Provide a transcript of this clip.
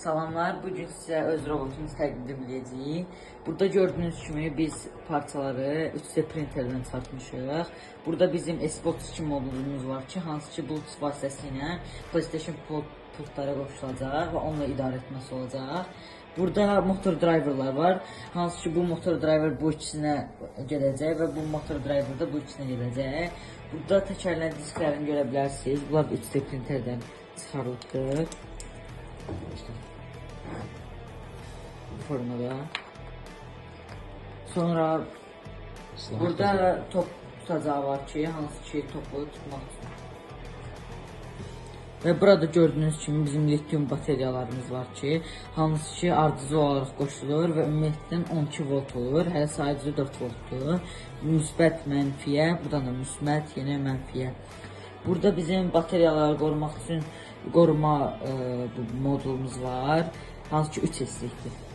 Salamlar, bugün sizə öz robotumuz təqdim edəcəyik. Burada gördüyünüz kimi biz parçaları 3D printerdən çıxartmışıq. Burada bizim Xbox 2 modulumuz var ki, hansı ki Bluetooth vasitəsilə PlayStation pultlara qoşulacaq və onunla idarə etməsi olacaq. Burada motor driverlar var, hansı ki bu motor driver bu ikisinə gedəcək və bu motor driver da bu ikisinə gedəcək. Burada təkərlərin disklərini görə bilərsiniz. Bunlar 3D printerdən çıxarılıbdır. Formada. Sonra burada top tutacağı var ki, hansı ki topu tutmaq üçün. Və burada gördüyünüz kimi bizim lityum bateriyalarımız var ki, hansı ki ardıcıl olaraq qoşulur və ümumiyyətlə 12 volt olur, hələ sadəcə 4 voltdur. Müsbət mənfiyə, buradan da müsbət, yenə mənfiyə. Burada bizim bateriyaları qorumaq üçün qoruma modulumuz var, hansı ki 3 eslikdir.